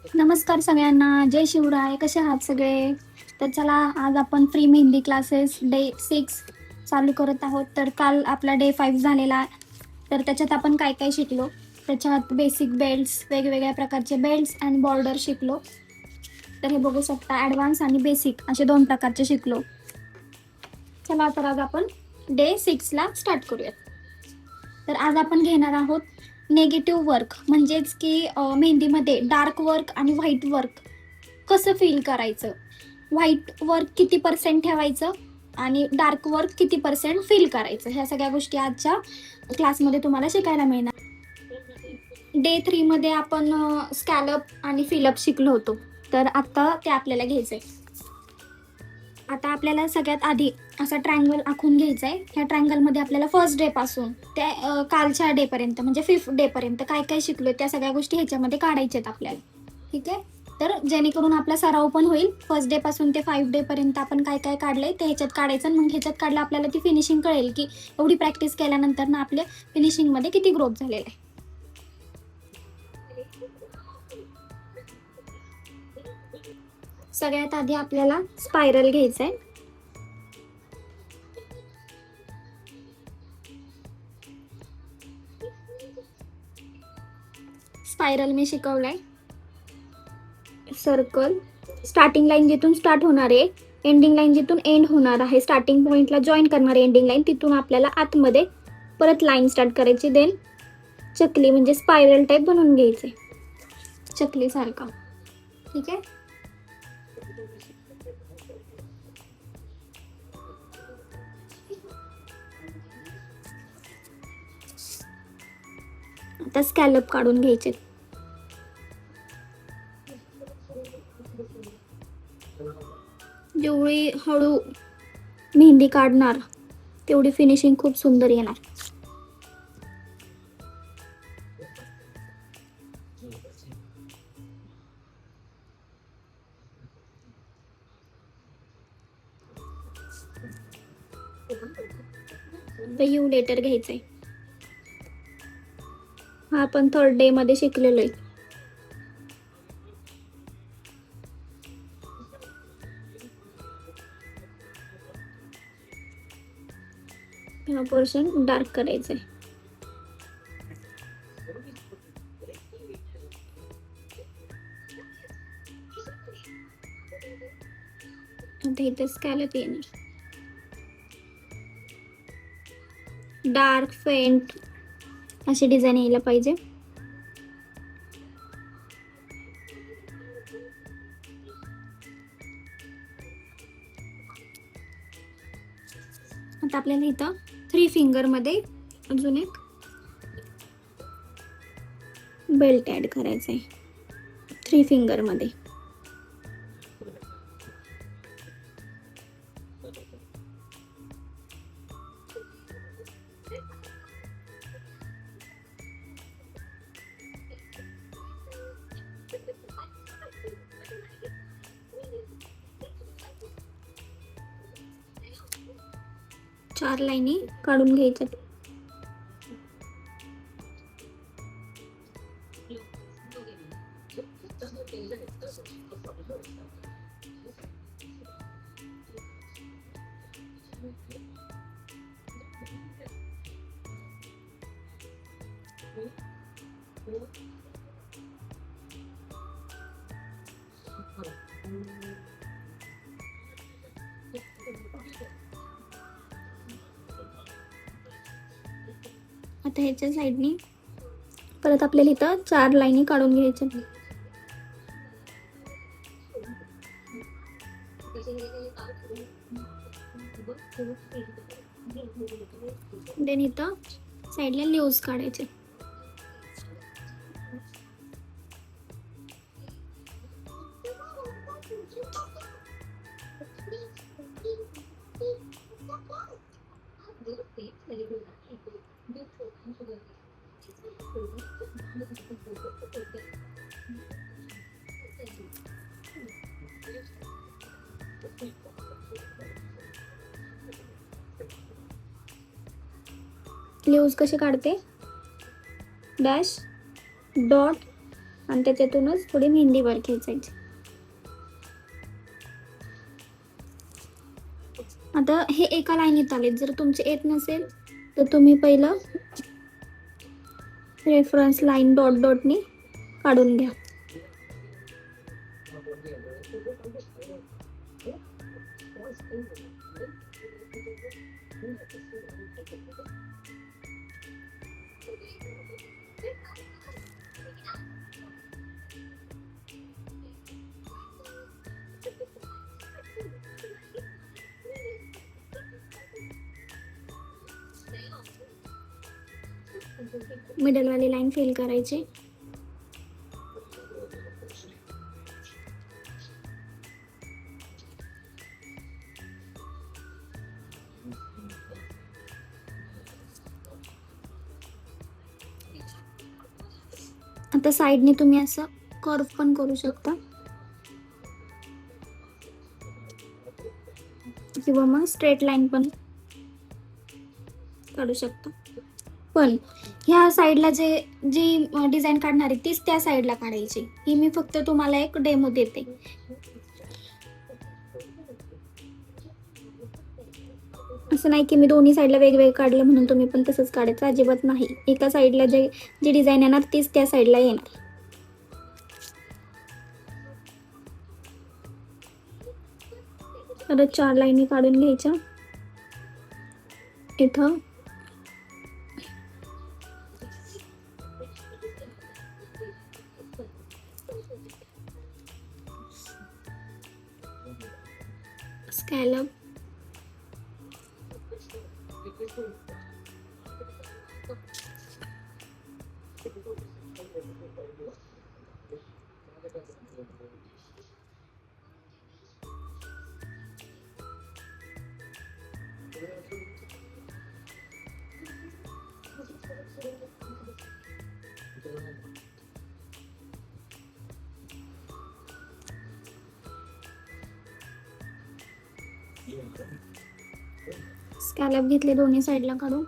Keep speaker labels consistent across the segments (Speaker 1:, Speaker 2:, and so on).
Speaker 1: नमस्कार सगळ्यांना, जय शिवराय. कसे आहात सगळे? तर चला, आज आपण फ्री मेहंदी क्लासेस डे 6 चालू करत आहोत. तर काल आपला डे 5 झालेला. तर त्याच्यात आपण काय काय शिकलो? त्याच्यात बेसिक बेल्ट्स, वेगवेगळ्या प्रकारचे बेल्ट्स आणि बॉर्डर शिकलो. तर हे बघू शकता, ॲडव्हान्स आणि बेसिक असे 2 प्रकारचे शिकलो. चला, तर आज आपण डे 6ला स्टार्ट करूयात. तर आज आपण घेणार आहोत नेगेटिव्ह वर्क, म्हणजेच की मेहंदीमध्ये डार्क वर्क आणि व्हाईट वर्क कसं फील करायचं, व्हाईट वर्क किती पर्सेंट ठेवायचं आणि डार्क वर्क किती पर्सेंट फील करायचं, ह्या सगळ्या गोष्टी आजच्या क्लासमध्ये तुम्हाला शिकायला मिळणार. डे 3मध्ये आपण स्कॅलप आणि फिलअप शिकलो होतो. तर आता ते आपल्याला घ्यायचंय. आता आपल्याला सगळ्यात आधी असा ट्रायंगल आखून घ्यायचा आहे. ह्या ट्रायंगलमध्ये आपल्याला फर्स्ट डे पासून ते कालच्या डे पर्यंत म्हणजे 5th डे पर्यंत काय काय शिकलो त्या सगळ्या गोष्टी ह्याच्यामध्ये काढायच्या आहेत आपल्याला. ठीक आहे. तर जेणेकरून आपला सराव पण होईल. फर्स्ट डे पासून ते 5 डे पर्यंत आपण काय काय काढलंय ते ह्याच्यात काढायचं आणि मग ह्याच्यात काढलं आपल्याला ती फिनिशिंग कळेल की एवढी प्रॅक्टिस केल्यानंतर ना आपल्या फिनिशिंगमध्ये किती ग्रोथ झालेला आहे. सगळ्यात आधी आपल्याला स्पायरल घ्यायचंय. स्पायरल मी शिकवलाय. सर्कल, स्टार्टिंग लाईन जिथून स्टार्ट होणार आहे, एंडिंग लाईन जिथून एंड होणार आहे, स्टार्टिंग पॉइंटला जॉईन करणार एंडिंग लाईन, तिथून आपल्याला आतमध्ये परत लाईन स्टार्ट करायची. देन चकली म्हणजे स्पायरल टाईप बनवून घ्यायचे, चकली सारखा. ठीक आहे. आता स्कॅलप काढून घ्यायचे. जेवढी हळू मेहंदी काढणार तेवढी फिनिशिंग खूप सुंदर येणार. यू लेटर घ्यायचंय. हा आपण 3rd डे मध्ये शिकलेलो आहे. हा पोर्शन डार्क करायचंय. आता इथे स्कॅलप येणार. डार्क फेंट अशी डिझाईन यायला पाहिजे. आता आपल्याला इथं 3 फिंगरमध्ये अजून एक बेल्ट ॲड करायचा आहे. 3 फिंगरमध्ये. चार लाईनी काढून घ्यायच्या. आता ह्याच्या साईडनी परत आपल्याला इथं 4 लाईनी काढून घ्यायच्या. देन इथं साईडला लीव्स काढायचे. लीव्स कसे काढते, डॅश, डॉट आणि त्याच्यातूनच थोडी मेहंदी वर खेचायची. आता हे एका लाईनीत आले. जर तुमचे येत नसेल तर तुम्ही पहिलं रेफरन्स लाईन डॉट डॉटनी काढून घ्या. मिडलवाली लाईन फिल करायची. आता साईडने तुम्ही असं कर्व पण करू शकता किंवा मग स्ट्रेट लाईन पण काढू शकता. पण ह्या साईडला जी डिझाईन काढणार आहे तीच त्या साईडला काढायची. ही मी फक्त तुम्हाला एक डेमो देते. असं नाही की मी दोन्ही साईडला वेगवेगळे काढलं म्हणून तुम्ही पण तसंच काढायचं, अजिबात नाही. एका साईडला जी डिझाईन येणार तीच त्या साईडला येणार. परत 4 लाईनी काढून घ्यायच्या. इथं स्कॅलप, स्कॅलप घेतले दोन्ही साईडला काढून.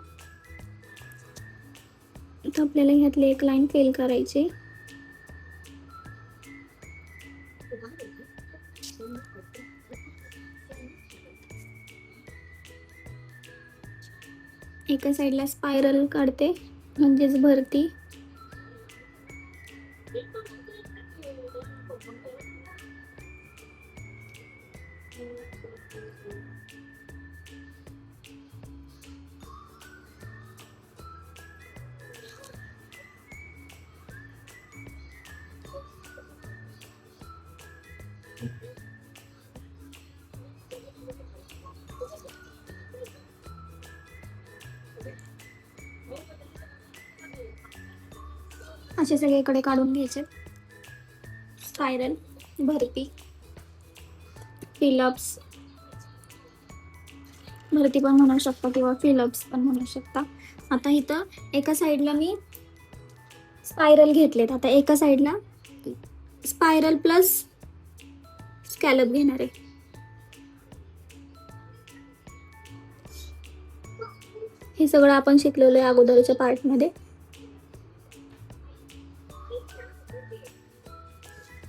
Speaker 1: तर आपल्याला ह्यातली एक लाईन फिल करायची. एका साईडला स्पायरल काढते म्हणजेच भरती. असे सगळीकडे काढून घ्यायचे. स्पायरल, भरती, फिलअप्स, भरती पण म्हणू शकता किंवा फिलअप्स पण म्हणू शकता. आता इथं एका साईडला मी स्पायरल घेतलेत. आता एका साईडला स्पायरल प्लस स्कॅलप घेणार आहे. हे सगळं आपण शिकलेलो आहे अगोदरच्या पार्टमध्ये.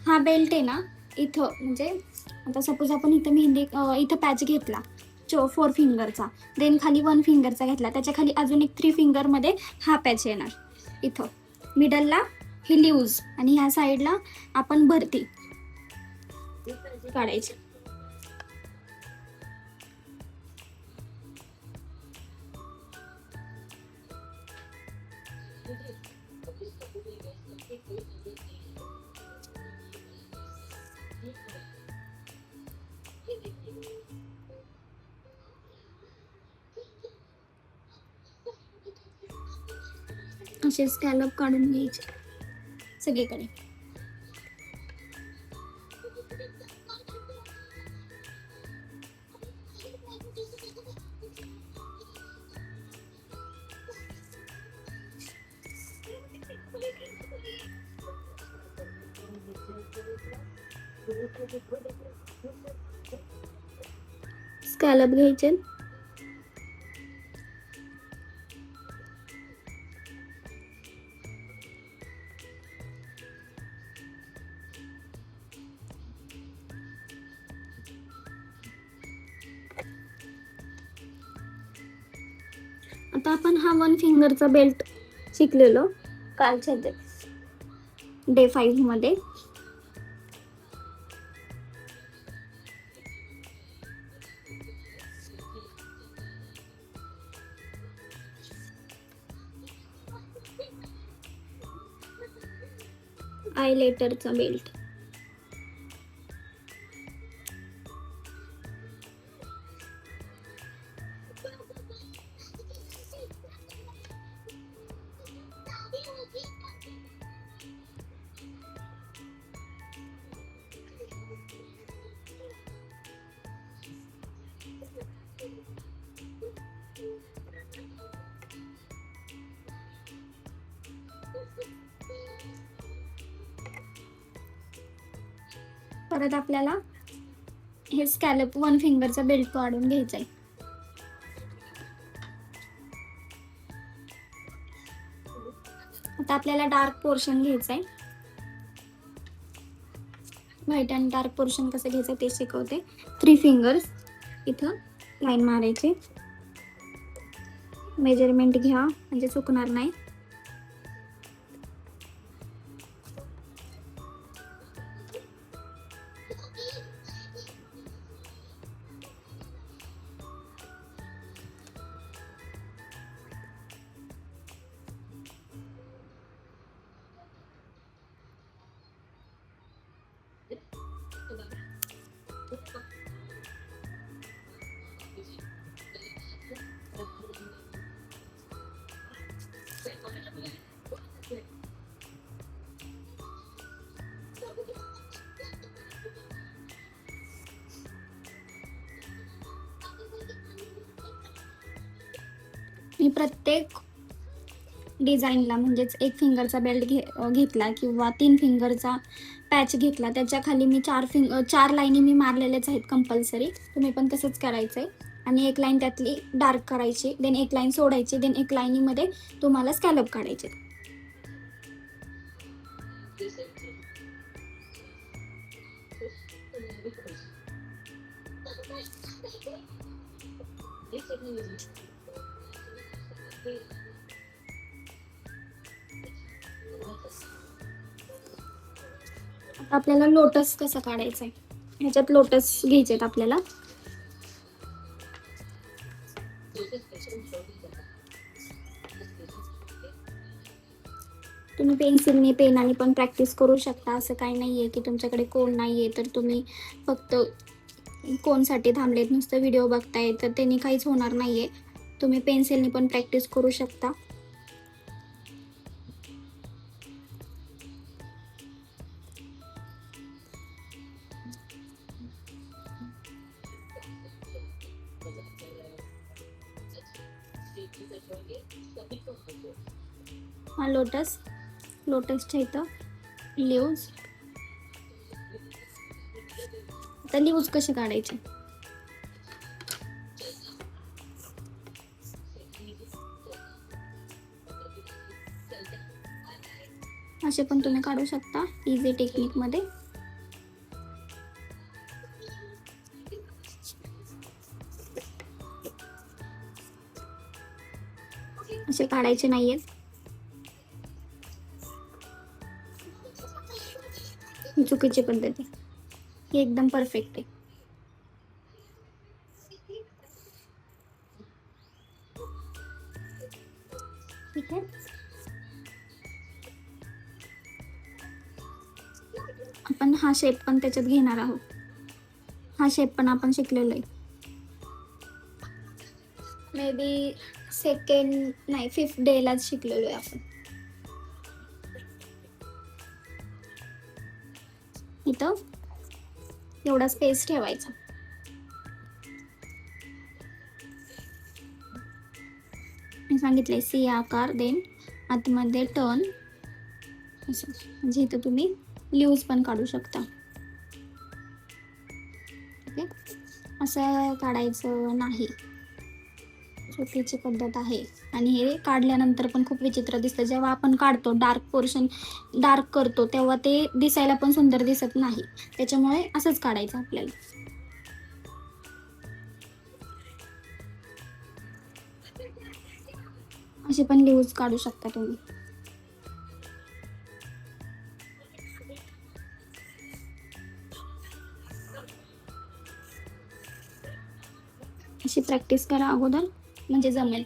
Speaker 1: हा बेल्ट आहे ना इथं, म्हणजे आता सपोज आपण इथं मेहंदी इथं पॅच घेतला 4 फिंगरचा, देन खाली 1 फिंगरचा घेतला, त्याच्या खाली अजून एक 3 फिंगरमध्ये हा पॅच येणार. इथं मिडलला ही लिव्ज आणि ह्या साईडला आपण भरती काढायची. असे स्कॅलप काढून घ्यायचे सगळीकडे. स्कॅलप घ्यायचे. आता आपण हा 1 फिंगरचा बेल्ट शिकलेलो कालच्या डे 5 मध्ये. आयलेटरचा बेल्ट. परत आपल्याला हे स्कॅलप 1 फिंगरचा बेल्ट काढून घ्यायचा आहे. आता आपल्याला डार्क पोर्शन घ्यायचा आहे. व्हाईट आणि डार्क पोर्शन कसं घ्यायचं ते शिकवते. 3 फिंगर्स इथं लाईन मारायची. मेजरमेंट घ्या म्हणजे चुकणार नाही. मी प्रत्येक डिझाईनला म्हणजेच 1 फिंगरचा बेल्ट घेतला किंवा 3 फिंगरचा पॅच घेतला, त्याच्या खाली मी 4 लाईनी मी मारलेल्याच आहेत कंपल्सरी. तुम्ही पण तसंच करायचं आहे. आणि 1 लाईन त्यातली डार्क करायची, देन 1 लाईन सोडायची, देन 1 लाईनीमध्ये तुम्हाला स्कॅलप काढायचे. आता आपल्याला लोटस कसं काढायचं आहे. ह्याच्यात लोटस घ्यायचे आहेत आपल्याला. तुम्ही पेन्सिलने पेनाने पण प्रॅक्टिस करू शकता. असं काही नाही आहे की तुमच्याकडे कोण नाही आहे तर तुम्ही फक्त कोणसाठी थांबलेत, नुसतं व्हिडिओ बघताय तर त्यांनी काहीच होणार नाही आहे. तुम्ही पेन्सिलने पण प्रॅक्टिस करू शकता. हा लोटसच्या इथं लिव्ज. आता लिव्ज कसे काढायचे असे पण तुम्ही काढू शकता इझी टेक्निक मध्ये. असे काढायचे नाहीयेत. ही चुकीची पद्धत आहे. ही एकदम परफेक्ट आहे. ठीक आहे. आपण हा शेप पण त्याच्यात घेणार आहोत. हा शेप पण आपण शिकलेलो आहे. मे बी 5th डेलाच शिकलेलो आहे आपण. इथं एवढा स्पेस ठेवायचा. मी सांगितलंय सी आकार, देन आतमध्ये टर्न असं. म्हणजे इथं तुम्ही लिव्ज पण काढू शकता. ओके, असं काढायचं नाही, चुकीची पद्धत आहे. आणि हे काढल्यानंतर पण खूप विचित्र दिसतं. जेव्हा आपण काढतो डार्क पोर्शन डार्क करतो तेव्हा ते दिसायला पण सुंदर दिसत नाही. त्याच्यामुळे असंच काढायचं आपल्याला. असे पण लिव्स काढू शकता तुम्ही. अशी प्रॅक्टिस करा अगोदर, म्हणजे जमेल.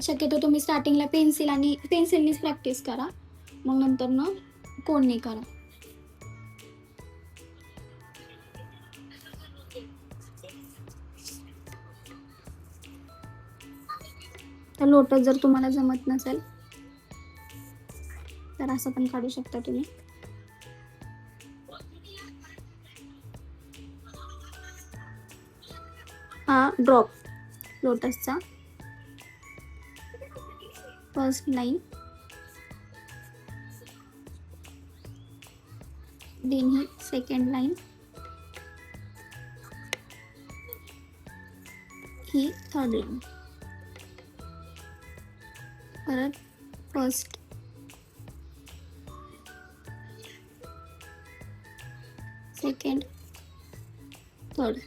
Speaker 1: शक्यतो तुम्ही स्टार्टिंगला पेन्सिलनीच प्रॅक्टिस करा, मग नंतर ना कोणनी करा. तर लोटस जर तुम्हाला जमत नसेल तर असं पण काढू शकता तुम्ही. हा ड्रॉप लोटसचा फर्स्ट लाईन, देन ही सेकंड लाईन, ही थर्ड लाईन, परत फर्स्ट, सेकंड, थर्ड.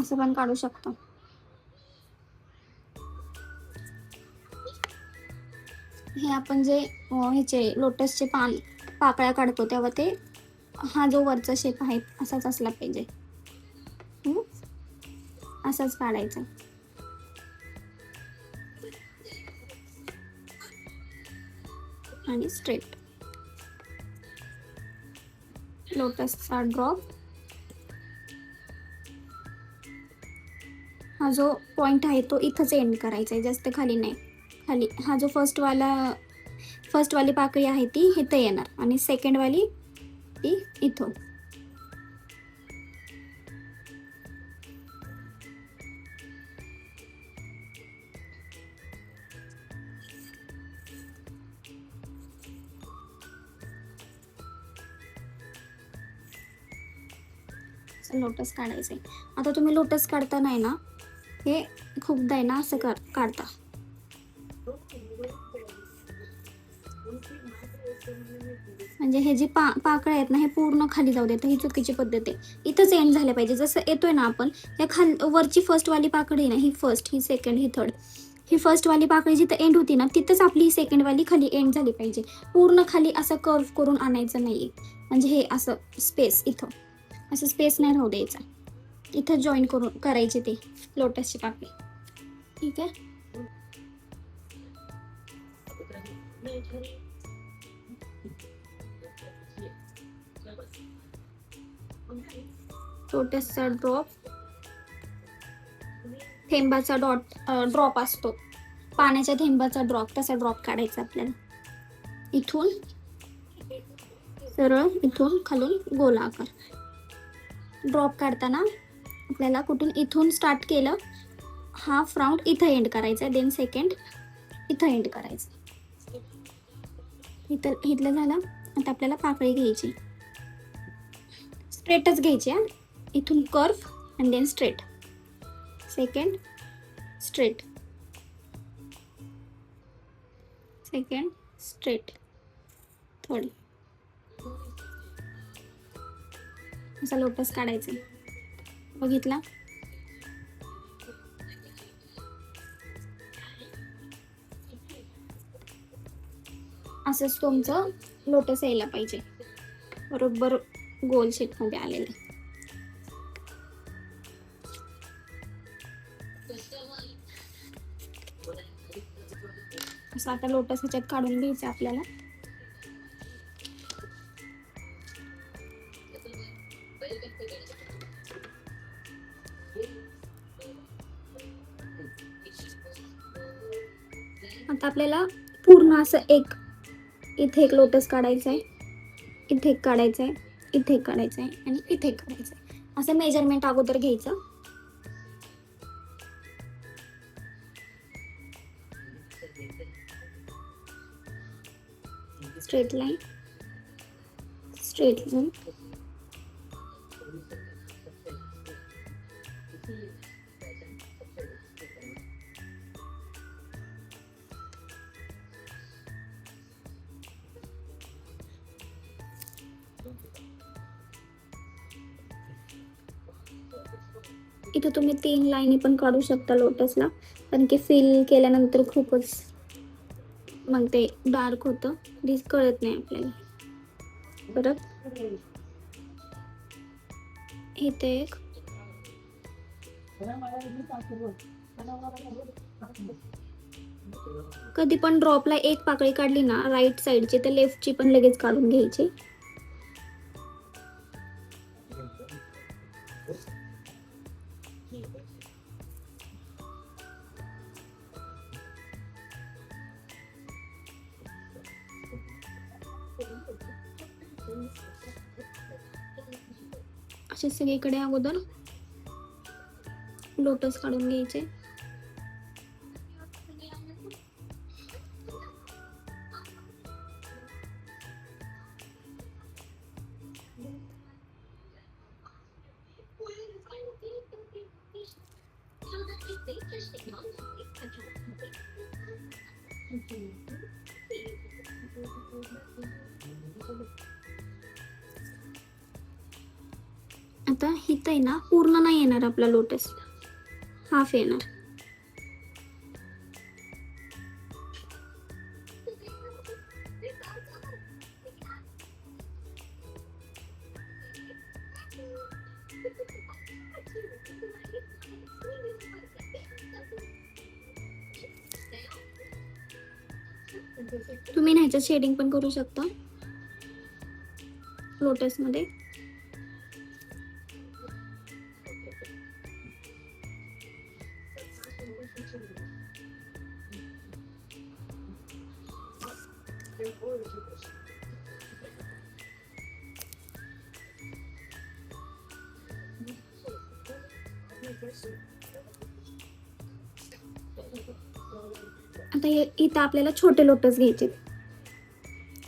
Speaker 1: असं पण काढू शकतो. हे आपण जे ह्याचे लोटसचे पाकळ्या काढतो तेव्हा ते हा जो वरचा शेप आहे असाच असला पाहिजे. असाच काढायचा. आणि स्ट्रेट लोटसचा ड्रॉप. हा जो पॉइंट आहे तो इथंच एंड करायचा आहे, जास्त खाली नाही. खाली हा जो फर्स्टवाली पाकळी आहे ती इथं येणार आणि सेकंडवाली ती इथं. लोटस काढायचंय. आता तुम्ही लोटस काढता नाही ना, हे खूपदा आहे ना असं काढता. म्हणजे हे जे पाकळ्या आहेत ना हे पूर्ण खाली जाऊ देत, ही चुकीची पद्धत आहे. इथंच एंड झाले पाहिजे. जसं येतोय ना आपण, या वरची फर्स्टवाली पाकळी ना, ही फर्स्ट, ही सेकंड, ही थर्ड, ही फर्स्टवाली पाकळी जिथं एंड होती ना तिथंच आपली ही सेकंडवाली खाली एंड झाली पाहिजे. पूर्ण खाली असं कर्व करून आणायचं नाहीये. म्हणजे हे असं स्पेस, इथं असं स्पेस नाही राहू द्यायचा. इथं जॉईन करायचे ते लोटसची पाकळी. ठीक आहे. लोटसचा ड्रॉप, थेंबाचा ड्रॉप असतो, पाण्याच्या थेंबाचा ड्रॉप, तसा ड्रॉप काढायचा आपल्याला. इथून सरळ, इथून खालून गोल आकार. ड्रॉप काढताना आपल्याला कुठून इथून स्टार्ट केलं, हाफ राऊंड इथं एंड करायचं, देन सेकंड इथं एंड करायचं. इथलं झालं. आता आपल्याला पाकळी घ्यायची, स्ट्रेटच घ्यायची आहे. इथून कर्व आणि then straight, second straight, second straight, third. असा लोटस काढायचा. बघितला. असंच तुमचं लोटस यायला पाहिजे, बरोबर गोल शेप मध्ये आलेलं. असं आता लोटस ह्याच्यात काढून घ्यायचं आपल्याला. आता आपल्याला पूर्ण असं इथे एक लोटस काढायचं आहे, इथे एक काढायचं आहे, इथे एक काढायचं आहे आणि इथे एक काढायचं आहे. असं मेजरमेंट अगोदर घ्यायचं. स्ट्रेट लाईन, स्ट्रेट लाईन, इथं तुम्ही 3 लाईनी पण काढू शकता लोटसला, कारण की फिल केल्यानंतर खूपच मग ते डार्क होतं, कळत नाही आपल्याला. परत इथे एक कधी पण ड्रॉपला एक पाकळी काढली ना राईट साईडची, तर लेफ्टची पण लगेच काढून घ्यायची. असे सगळीकडे अगोदर लोटस काढून घ्यायचे. आता इथं आहे ना पूर्ण नाही येणार आपला लोटस, हाफ येणार. तुम्ही ह्याच्यात शेडिंग पण करू शकता लोटस मध्ये. आता इथं आपल्याला छोटे लोटस घ्यायचे.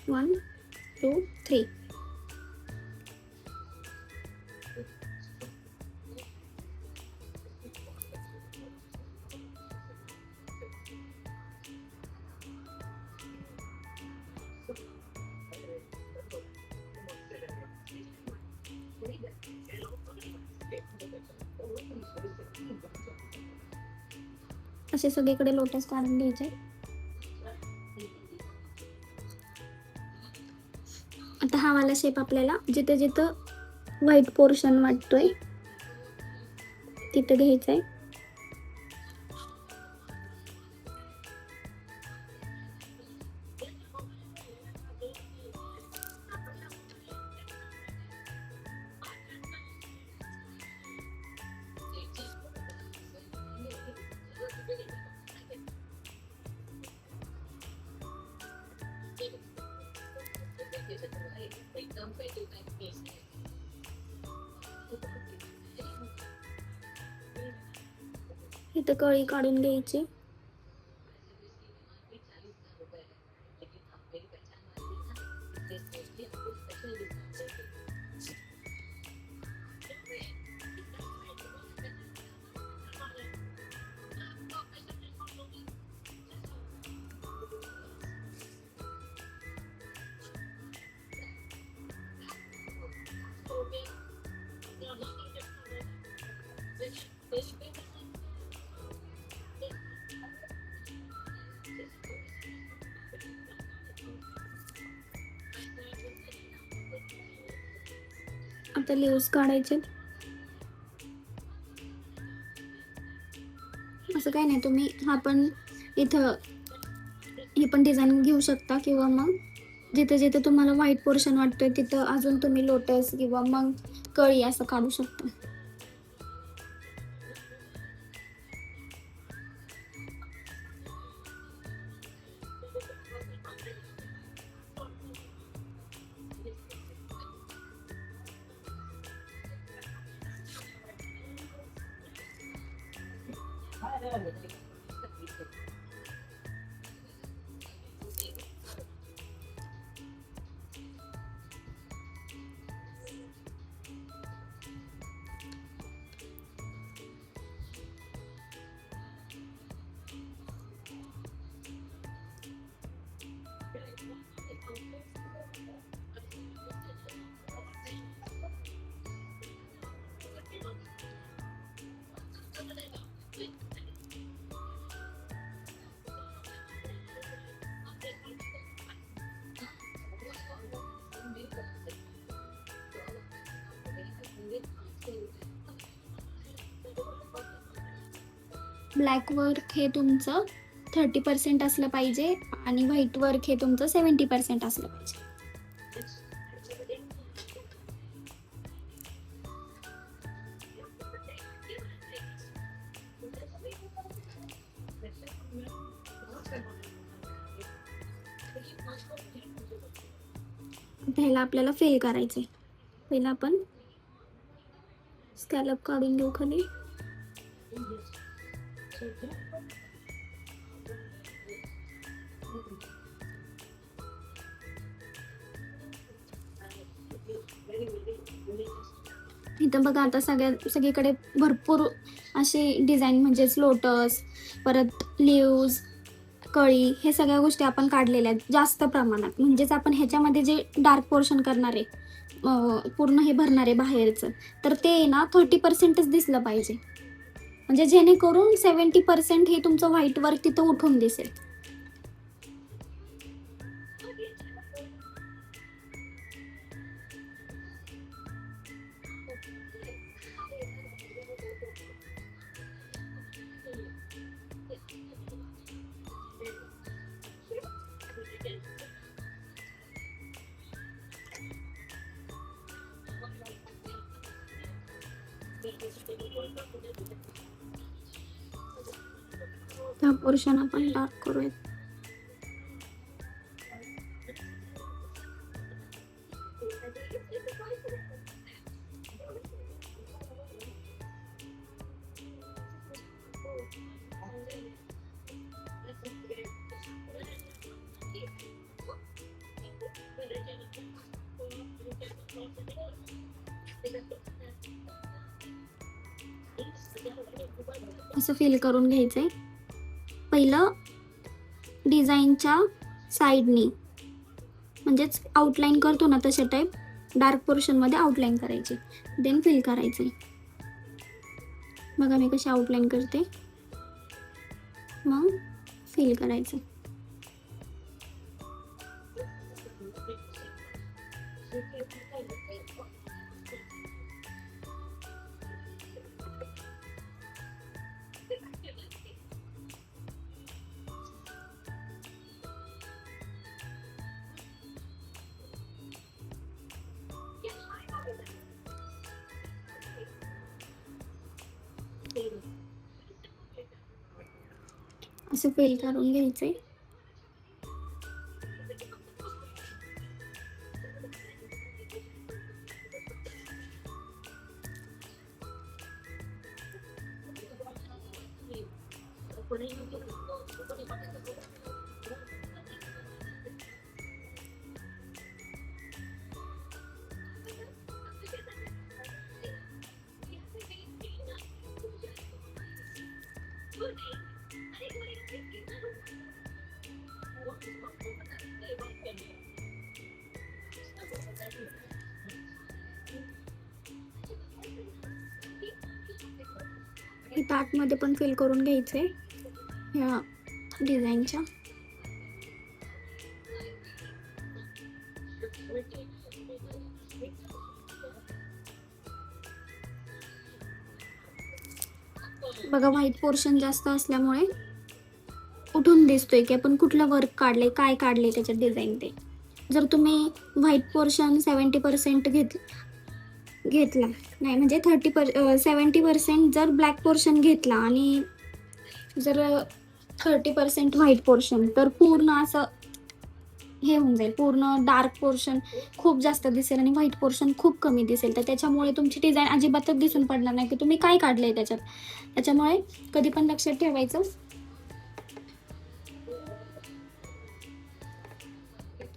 Speaker 1: 1 2 3. असे सगळीकडे लोटस काढून घ्यायचे. आता हा वाला शेप आपल्याला जिथे जिथं व्हाईट पोर्शन वाटतोय तिथं घ्यायचा आहे. इथं कळी काढून घ्यायची. आता लिव्स काढायचे. असं काही नाही, तुम्ही हा पण इथं ही पण डिझाईन घेऊ शकता, किंवा मग जिथे जिथे तुम्हाला व्हाईट पोर्शन वाटतोय तिथं अजून तुम्ही लोटस किंवा मग कळी असं काढू शकता. ब्लॅक वर्क हे तुमचं 30% असलं पाहिजे आणि व्हाईट वर्क हे तुमचं 70% असलं पाहिजे. पहिला आपल्याला फिल करायचे. पहिला आपण स्कॅलप काढून घेऊ खाली. इथं बघा आता सगळीकडे भरपूर असे डिझाईन म्हणजेच लोटस, परत लिव्ज, कळी, हे सगळ्या गोष्टी आपण काढलेल्या आहेत जास्त प्रमाणात. म्हणजेच आपण ह्याच्यामध्ये जे डार्क पोर्शन करणार आहे, पूर्ण हे भरणार आहे बाहेरचं, तर ते ना 30%च दिसलं पाहिजे. म्हणजे जेणेकरून 70% हे तुमचं व्हाईट वर्क तिथं उठून दिसेल. हा पोर्शन आपण डार्क करूयात. असं फिल करून घ्यायचंय. पहिलं डिझाईनच्या साईडनी म्हणजेच आउटलाईन करतो ना तशा टाईप डार्क पोर्शनमध्ये आउटलाईन करायची, देन फिल करायचे. बघा मी कशी आउटलाईन करते, मग फिल करायचं. असं फिल करून घ्यायचंय. इथं आतमध्ये पण फिल करून घ्यायचंय ह्या डिझाईनच्या. बघा व्हाईट पोर्शन जास्त असल्यामुळे उठून दिसतोय की आपण कुठलं वर्क काढलंय, काय काढलंय त्याच्यात डिझाईन. ते जर तुम्ही व्हाईट पोर्शन 70% घेतला नाही म्हणजे 70% जर ब्लॅक पोर्शन घेतला आणि जर 30% व्हाईट पोर्शन, तर पूर्ण असं हे होऊन जाईल. पूर्ण डार्क पोर्शन खूप जास्त दिसेल आणि व्हाईट पोर्शन खूप कमी दिसेल. तर त्याच्यामुळे तुमची डिझाईन अजिबातच दिसून पडणार नाही की तुम्ही काय काढलंय त्याच्यात. त्याच्यामुळे कधी पण लक्षात ठेवायचं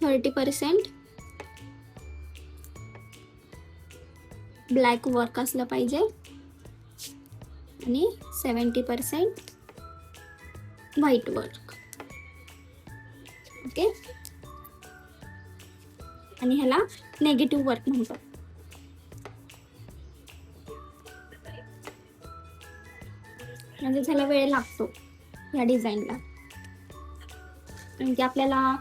Speaker 1: 30% ब्लॅक वर्क असलं पाहिजे आणि 70% व्हाईट वर्क. ओके, आणि ह्याला नेगेटिव्ह वर्क म्हणतात. म्हणजे त्याला वेळ लागतो या डिझाईनला, कारण की आपल्याला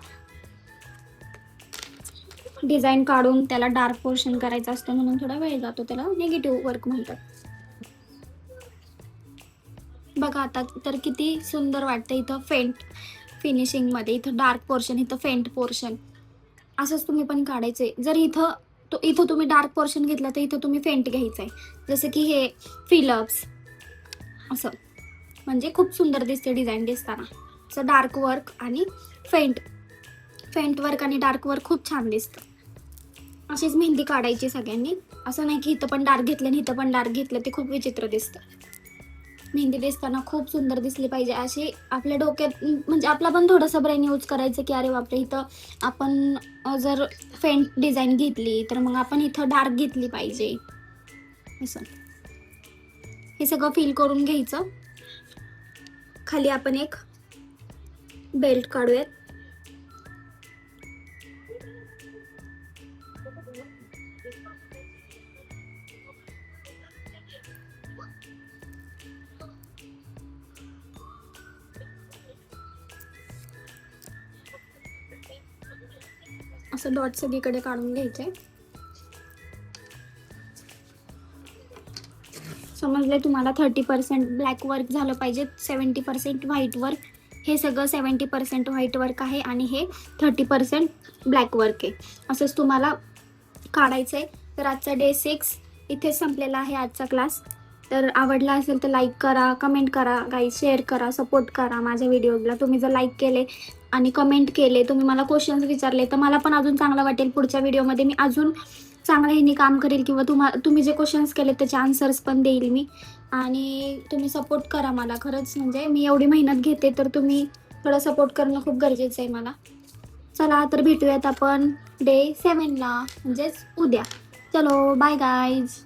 Speaker 1: डिझाईन काढून त्याला डार्क पोर्शन करायचं असतं, म्हणून थोडा वेळ जातो. त्याला नेगेटिव्ह वर्क म्हणतात. बघा आता तर किती सुंदर वाटतं. इथं फेंट फिनिशिंगमध्ये, इथं डार्क पोर्शन, इथं फेंट पोर्शन, असंच तुम्ही पण काढायचंय. जर इथं तुम्ही डार्क पोर्शन घेतला तर इथं तुम्ही फेंट घ्यायचं आहे. जसं की हे फिलअप्स असं, म्हणजे खूप सुंदर दिसते डिझाईन दिसताना. असं डार्क वर्क आणि फेंट फेंट वर्क आणि डार्क वर्क खूप छान दिसतं. अशीच मेहंदी काढायची सगळ्यांनी. असं नाही की इथं पण डार्क घेतलं आणि इथं पण डार्क घेतलं, ते खूप विचित्र दिसतं. मेहंदी दिसताना खूप सुंदर दिसली पाहिजे. अशी आपल्या डोक्यात म्हणजे आपला पण थोडंसं ब्रेन यूज करायचं की अरे बापरे, इथं आपण जर फेंट डिझाईन घेतली तर मग आपण इथं डार्क घेतली पाहिजे. असं हे सगळं फील करून घ्यायचं. खाली आपण एक बेल्ट काढूयात. असं डॉट सगळीकडे काढून घ्यायचंय. समजले तुम्हाला? 30% ब्लॅक वर्क झालं पाहिजे, 70% व्हाईट वर्क. हे सगळं 70% व्हाईट वर्क आहे आणि हे 30% ब्लॅक वर्क आहे. असंच तुम्हाला काढायचं आहे. तर आजचा डे 6 इथेच संपलेला आहे आजचा क्लास. तर आवडला असेल तर लाईक करा, कमेंट करा, गाईज शेअर करा, सपोर्ट करा माझ्या व्हिडिओला. तुम्ही जर लाईक केले आणि कमेंट केले, तुम्ही मला क्वेश्चन्स विचारले तर मला पण अजून चांगलं वाटेल. पुढच्या व्हिडिओमध्ये मी अजून चांगलं ह्यानी काम करेल किंवा तुम्ही जे क्वेश्चन्स केले त्याचे आन्सर्स पण देईल मी. आणि तुम्ही सपोर्ट करा मला. खरंच म्हणजे मी एवढी मेहनत घेते तर तुम्ही थोडं सपोर्ट करणं खूप गरजेचं आहे मला. चला तर भेटूयात आपण डे 7ला, म्हणजेच उद्या. चलो बाय गाईज.